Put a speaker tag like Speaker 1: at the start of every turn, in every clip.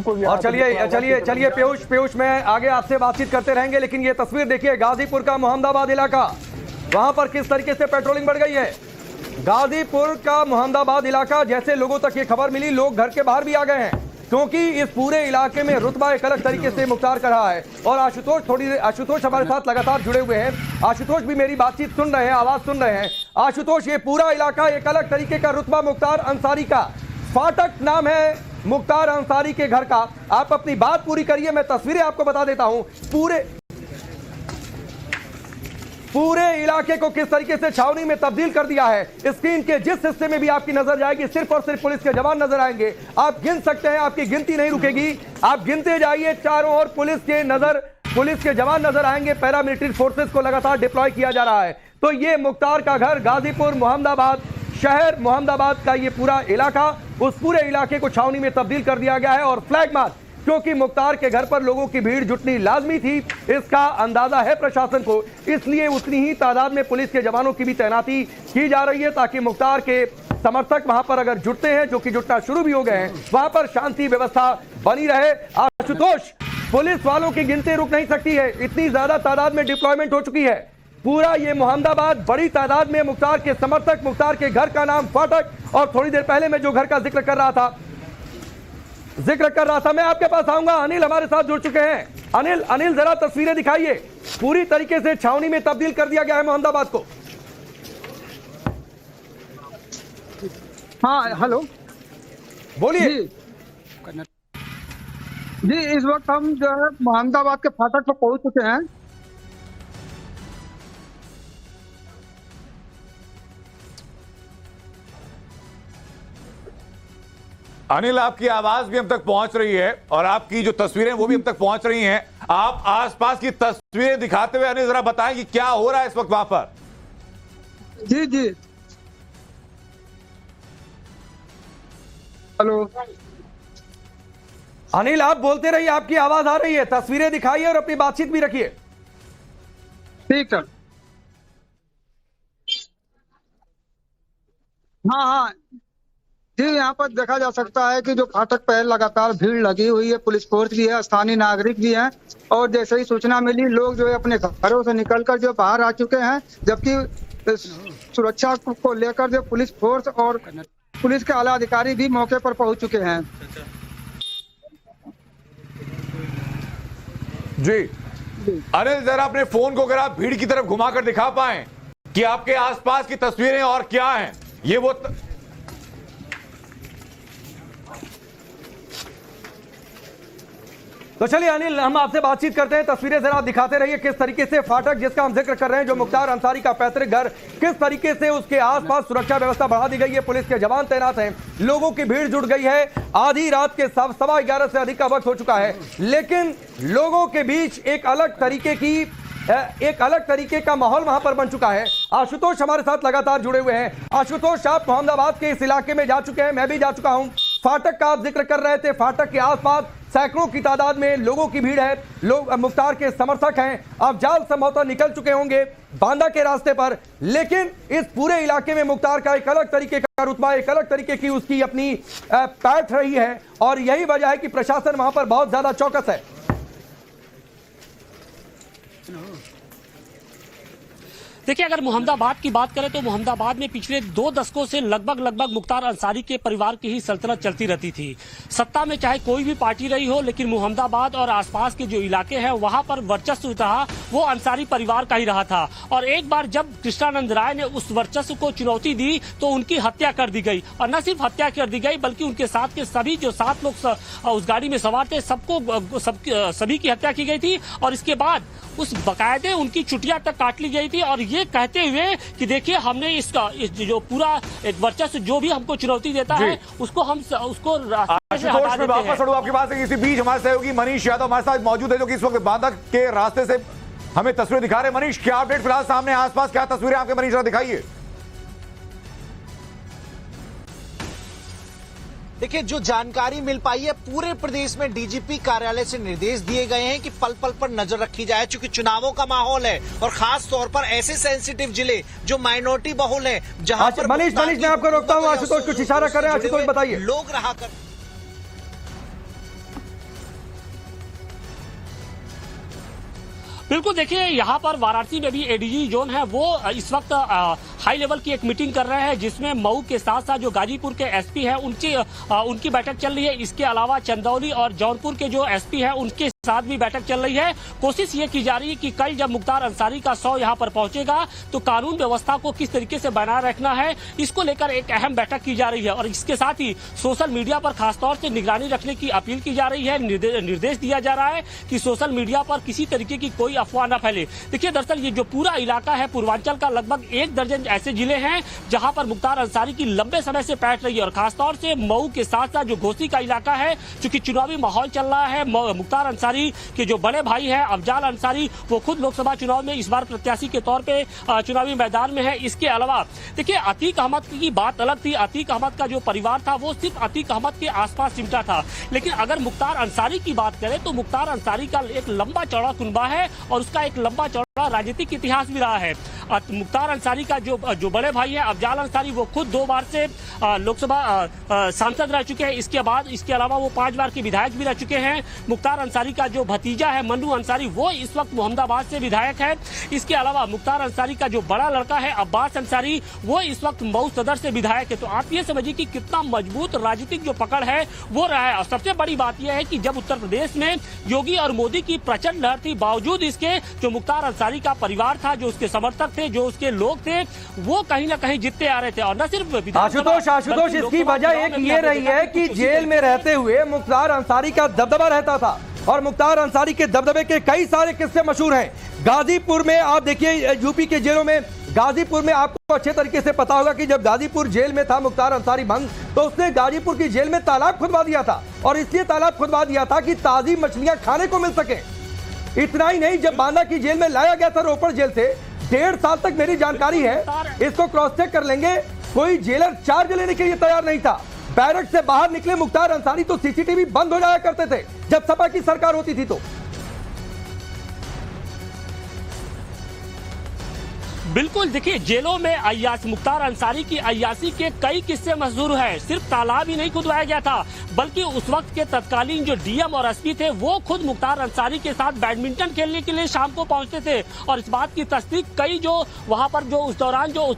Speaker 1: बिल्कुल।
Speaker 2: और चलिए पीयूष मैं आगे आपसे बातचीत करते रहेंगे, लेकिन ये तस्वीर देखिए गाजीपुर का मोहम्मदाबाद इलाका, वहां पर किस तरीके से पेट्रोलिंग बढ़ गई है। गाजीपुर का मोहम्मदाबाद इलाका, जैसे लोगों तक ये खबर मिली लोग घर के बाहर भी आ गए हैं, क्योंकि इस पूरे इलाके में रुतबा एक अलग तरीके से मुख्तार कर रहा है। और आशुतोष हमारे साथ लगातार जुड़े हुए हैं। आशुतोष भी मेरी बातचीत सुन रहे हैं, आवाज सुन रहे हैं। आशुतोष, ये पूरा इलाका एक अलग तरीके का रुतबा मुख्तार अंसारी का, फाटक नाम है मुख्तार अंसारी के घर का। आप अपनी बात पूरी करिए, मैं तस्वीरें आपको बता देता हूं। पूरे इलाके को किस तरीके से छावनी में तब्दील कर दिया है। स्क्रीन के जिस हिस्से में भी आपकी नजर जाएगी सिर्फ और सिर्फ पुलिस के जवान नजर आएंगे। आप गिन सकते हैं, आपकी गिनती नहीं रुकेगी, आप गिनते जाइए। चारों ओर पुलिस के जवान नजर आएंगे। पैरामिलिट्री फोर्सेस को लगातार डिप्लॉय किया जा रहा है। तो ये मुख्तार का घर, गाजीपुर मोहम्मदाबाद शहर, मोहम्मदाबाद का ये पूरा इलाका, उस पूरे इलाके को छावनी में तब्दील कर दिया गया है। और फ्लैग मार्च, क्योंकि मुख्तार के घर पर लोगों की भीड़ जुटनी लाजमी थी, इसका अंदाजा है प्रशासन को, इसलिए उतनी ही तादाद में पुलिस के जवानों की भी तैनाती की जा रही है, ताकि मुख्तार के समर्थक वहां पर अगर जुटते हैं, जो कि जुटना शुरू भी हो गए हैं, वहां पर शांति व्यवस्था बनी रहे। आशुतोष, पुलिस वालों की गिनती रुक नहीं सकती है, इतनी ज्यादा तादाद में डिप्लॉयमेंट हो चुकी है। पूरा ये मोहम्मदाबाद बड़ी तादाद में मुख्तार के समर्थक, मुख्तार के घर का नाम फाटक, और थोड़ी देर पहले मैं जो घर का जिक्र कर रहा था, मैं आपके पास आऊंगा। अनिल हमारे साथ जुड़ चुके हैं। अनिल जरा तस्वीरें दिखाइए। पूरी तरीके से छावनी में तब्दील कर दिया गया है मोहम्मदाबाद को।
Speaker 1: हाँ, हेलो,
Speaker 2: बोलिए
Speaker 1: जी। इस वक्त हम जो है मोहम्मदाबाद के फाटक पर पहुंच चुके हैं।
Speaker 3: अनिल, आपकी आवाज भी हम तक पहुंच रही है और आपकी जो तस्वीरें वो भी हम तक पहुंच रही हैं। आप आसपास की तस्वीरें दिखाते हुए अनिल जरा बताएं कि क्या हो रहा है इस वक्त वहां पर।
Speaker 1: जी जी, हेलो
Speaker 2: अनिल, आप बोलते रहिए, आपकी आवाज आ रही है। तस्वीरें दिखाइए और अपनी बातचीत भी रखिए।
Speaker 1: ठीक है। हाँ हाँ जी, यहाँ पर देखा जा सकता है कि जो फाटक पर लगातार भीड़ लगी हुई है, पुलिस फोर्स भी है, स्थानीय नागरिक भी हैं, और जैसे ही सूचना मिली लोग जो है अपने घरों से निकलकर जो बाहर आ चुके हैं, जबकि सुरक्षा को लेकर जो पुलिस फोर्स और पुलिस के आला अधिकारी भी मौके पर पहुंच चुके हैं।
Speaker 3: जी अनिल, जरा अपने फोन को अगर आप भीड़ की तरफ घुमाकर दिखा पाएं कि आपके आसपास की तस्वीरें और क्या हैं। ये वो
Speaker 2: तो चलिए अनिल, हम आपसे बातचीत करते हैं। तस्वीरें जरा दिखाते रहिए किस तरीके से फाटक, जिसका हम जिक्र कर रहे हैं, जो मुख्तार अंसारी का पैतृक घर, किस तरीके से उसके आसपास सुरक्षा व्यवस्था बढ़ा दी गई है। पुलिस के जवान तैनात हैं, लोगों की भीड़ जुट गई है। आधी रात के 11:15 से अधिक का वक्त हो चुका है, लेकिन लोगों के बीच एक अलग तरीके का माहौल वहां पर बन चुका है। आशुतोष हमारे साथ लगातार जुड़े हुए हैं। आशुतोष, आप मोहम्मदाबाद के इस इलाके में जा चुके हैं, मैं भी जा चुका हूं। फाटक का आप जिक्र कर रहे थे, फाटक के आसपास सैकड़ों की तादाद में लोगों की भीड़ है, लोग मुख्तार के समर्थक हैं। आप जाल संभवतः निकल चुके होंगे बांदा के रास्ते पर, लेकिन इस पूरे इलाके में मुख्तार का एक अलग तरीके का रुतबा, एक अलग तरीके की उसकी अपनी पैठ रही है, और यही वजह है कि प्रशासन वहां पर बहुत ज्यादा चौकस है।
Speaker 4: देखिए, अगर मोहम्मदाबाद की बात करें तो मोहम्मदाबाद में पिछले 2 दशकों से लगभग मुख्तार अंसारी के परिवार की ही सल्तनत चलती रहती थी। सत्ता में चाहे कोई भी पार्टी रही हो, लेकिन मोहम्मदाबाद और आसपास के जो इलाके हैं वहां पर वर्चस्व रहा वो अंसारी परिवार का ही रहा था। और एक बार जब कृष्णानंद राय ने उस वर्चस्व को चुनौती दी तो उनकी हत्या कर दी गई, और न सिर्फ हत्या कर दी गई बल्कि उनके साथ के सभी जो 7 लोग उस गाड़ी में सवार थे सभी की हत्या की गई थी। और इसके बाद उस बकायदे उनकी चुटिया तक काट ली गई थी, और ये कहते हुए कि देखिए हमने इसका जो पूरा एक वर्चस्व जो भी हमको चुनौती देता है उसको हम उसको
Speaker 3: वापस आपके पास इसी बीच हमारे सहयोगी मनीष यादव हमारे साथ मौजूद है, जो कि इस वक्त बांदा के रास्ते से हमें तस्वीरें दिखा रहे हैं। मनीष, क्या अपडेट फिलहाल सामने, आसपास क्या तस्वीरें आपके? मनीष जरा दिखाइए।
Speaker 5: देखिए, जो जानकारी मिल पाई है, पूरे प्रदेश में डीजीपी कार्यालय से निर्देश दिए गए हैं कि पल पल पर नजर रखी जाए, क्योंकि चुनावों का माहौल है और खास तौर पर ऐसे सेंसिटिव जिले जो माइनॉरिटी बहुल हैं, जहां पर
Speaker 2: मनीष मैं आपको रोकता हूं। आशुतोष कुछ इशारा कर रहे हैं, आशुतोष बताइए।
Speaker 5: लोग रहा कर
Speaker 4: बिल्कुल, देखिए यहाँ पर वाराणसी में भी एडीजी जोन है वो इस वक्त हाई लेवल की एक मीटिंग कर रहे हैं, जिसमें मऊ के साथ साथ जो गाजीपुर के एसपी हैं उनकी बैठक चल रही है। इसके अलावा चंदौली और जौनपुर के जो एसपी हैं उनके साथ भी बैठक चल रही है। कोशिश ये की जा रही है कि कल जब मुख्तार अंसारी का 100 यहाँ पर पहुंचेगा तो कानून व्यवस्था को किस तरीके से बनाए रखना है, इसको लेकर एक अहम बैठक की जा रही है। और इसके साथ ही सोशल मीडिया पर खासतौर से निगरानी रखने की अपील की जा रही है। निर्देश दिया जा रहा है कि सोशल मीडिया पर किसी तरीके की कोई अफवाह न फैले। देखिए, दरअसल ये जो पूरा इलाका है पूर्वांचल का, लगभग 1 दर्जन ऐसे जिले हैं जहां पर मुख्तार अंसारी की लंबे समय से पैठ रही है। और खासतौर से मऊ के साथ साथ जो घोसी का इलाका है, चूंकि चुनावी माहौल चल रहा है, मुख्तार अंसारी के जो बड़े भाई हैं अफजाल अंसारी, वो खुद लोकसभा चुनाव में इस बार प्रत्याशी के तौर पे चुनावी मैदान में है। इसके अलावा देखिए, अतीक अहमद की बात अलग थी। अतीक अहमद का जो परिवार था वो सिर्फ अतीक अहमद के आसपास सिमटा था, लेकिन अगर मुख्तार अंसारी की बात करें तो मुख्तार अंसारी का एक लंबा चौड़ा कुनबा है और उसका एक लंबा चौड़ा राजनीतिक इतिहास भी रहा है। मुख्तार अंसारी का जो बड़े भाई है अफजाल अंसारी, वो खुद 2 बार से लोकसभा सांसद रह चुके हैं। इसके अलावा वो 5 बार के विधायक भी रह चुके हैं। मुख्तार अंसारी का जो भतीजा है मन्नू अंसारी, वो इस वक्त मोहम्मदाबाद से विधायक है। इसके अलावा मुख्तार अंसारी का जो बड़ा लड़का है अब्बास अंसारी, वो इस वक्त मऊ सदर से विधायक है। तो आप ये समझिए कि कितना मजबूत राजनीतिक जो पकड़ है वो रहा है। और सबसे बड़ी बात यह है कि जब उत्तर प्रदेश में योगी और मोदी की प्रचंड लहर थी, बावजूद इसके जो मुख्तार अंसारी का परिवार था, जो उसके समर्थक थे, जो उसके लोग थे, वो कहीं ना कहीं जीतते आ रहे थे। और न सिर्फ
Speaker 2: आशुतोष, इसकी वजह एक ये रही है कि जेल में रहते हुए मुख्तार अंसारी का दबदबा रहता था और मुख्तार अंसारी के दबदबे के कई सारे किस्से मशहूर हैं। गाजीपुर में आप देखिए, यूपी के जेलों में, गाजीपुर में आपको अच्छे तरीके से पता होगा कि जब गाजीपुर जेल में था मुख्तार अंसारी बंद, तो उसने गाजीपुर की जेल में तालाब खुदवा दिया था। और इसलिए तालाब खुदवा दिया था कि ताजी मछलियां खाने को मिल सके। इतना ही नहीं, जब बांदा की जेल में लाया गया था रोपड़ जेल से, 1.5 साल तक मेरी जानकारी है, इसको क्रॉस चेक कर लेंगे, कोई जेलर चार्ज लेने के लिए तैयार नहीं था। बैरक से बाहर निकले मुख्तार अंसारी तो सीसीटीवी बंद हो जाया करते थे जब सपा की सरकार होती थी। तो
Speaker 4: बिल्कुल, देखिए जेलों में मुख्तार अंसारी की अय्यासी के कई किस्से मशहूर हैं। सिर्फ तालाब ही नहीं खुदवाया गया था, बल्कि उस वक्त के तत्कालीन जो डीएम और एसपी थे वो खुद मुख्तार अंसारी के साथ बैडमिंटन खेलने के लिए शाम को पहुंचते थे। और इस बात की तस्दीक कई जो वहां पर जो उस दौरान जो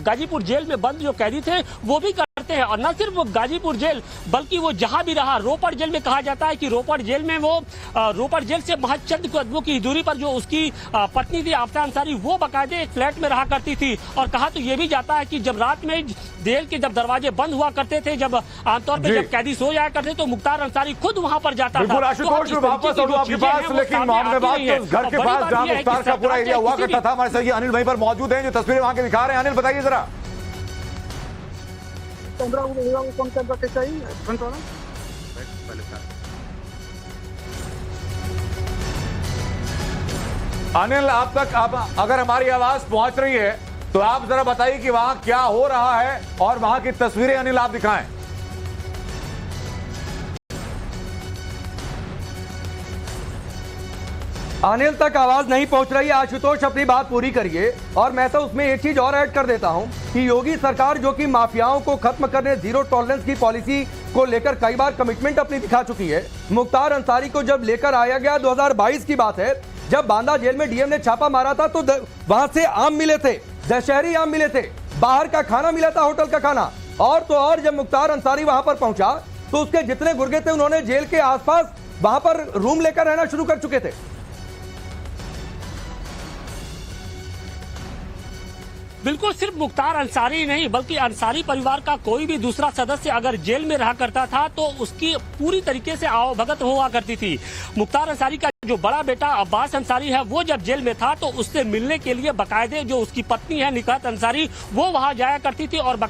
Speaker 4: गाजीपुर जेल में बंद जो कैदी थे वो भी करते हैं। और न सिर्फ गाजीपुर जेल, बल्कि वो जहां भी रहा, रोपड़ जेल में कहा जाता है कि रोपड़ जेल में वो रोपड़ जेल से महज चंद कदमों की दूरी पर जो उसकी पत्नी थी आफता अंसारी, वो बाकायदे एक फ्लैट में रहा करती थी। और कहा तो ये भी जाता है कि जब रात में जेल के जब दरवाजे बंद हुआ करते थे, जब आमतौर पर जब कैदी सो जाया करते, तो मुख्तार अंसारी खुद वहां पर जाता था।
Speaker 3: आशुतोष, वापस आपके पास, लेकिन मोहम्मदाबाद के घर के पास जहां मुख्तार का पूरा एरिया हुआ करता था, हमारे साथ अनिल वहीं पर मौजूद हैं जो तस्वीरें वहां के दिखा रहे हैं। अनिल, बताइए जरा। अनिल, आप तक अगर हमारी आवाज पहुंच रही है तो आप जरा बताइए कि वहां क्या हो रहा है और वहां की तस्वीरें अनिल आप दिखाएं।
Speaker 2: अनिल तक आवाज नहीं पहुंच रही है। आशुतोष, अपनी बात पूरी करिए। और मैं तो उसमें एक चीज और ऐड कर देता हूं कि योगी सरकार जो कि माफियाओं को खत्म करने, जीरो टॉलरेंस की पॉलिसी को लेकर कई बार कमिटमेंट अपनी दिखा चुकी है। मुख्तार अंसारी को जब लेकर आया गया, 2022 की बात है, जब बांदा जेल में डीएम ने छापा मारा था तो वहां से आम मिले थे, दशहरी आम मिले थे, बाहर का खाना मिला था, होटल का खाना। और तो और जब मुख्तार अंसारी वहां पर पहुंचा तो उसके जितने गुर्गे थे उन्होंने जेल के आसपास वहां पर रूम लेकर रहना शुरू कर चुके थे।
Speaker 4: बिल्कुल, सिर्फ मुख्तार अंसारी नहीं बल्कि अंसारी परिवार का कोई भी दूसरा सदस्य अगर जेल में रहा करता था तो उसकी पूरी तरीके से आवभगत हुआ करती थी। मुख्तार अंसारी का जो बड़ा बेटा अब्बास अंसारी है, वो जब जेल में था तो उससे मिलने के लिए बाकायदे जो उसकी पत्नी है निकात अंसारी, वो वहां जाया करती थी और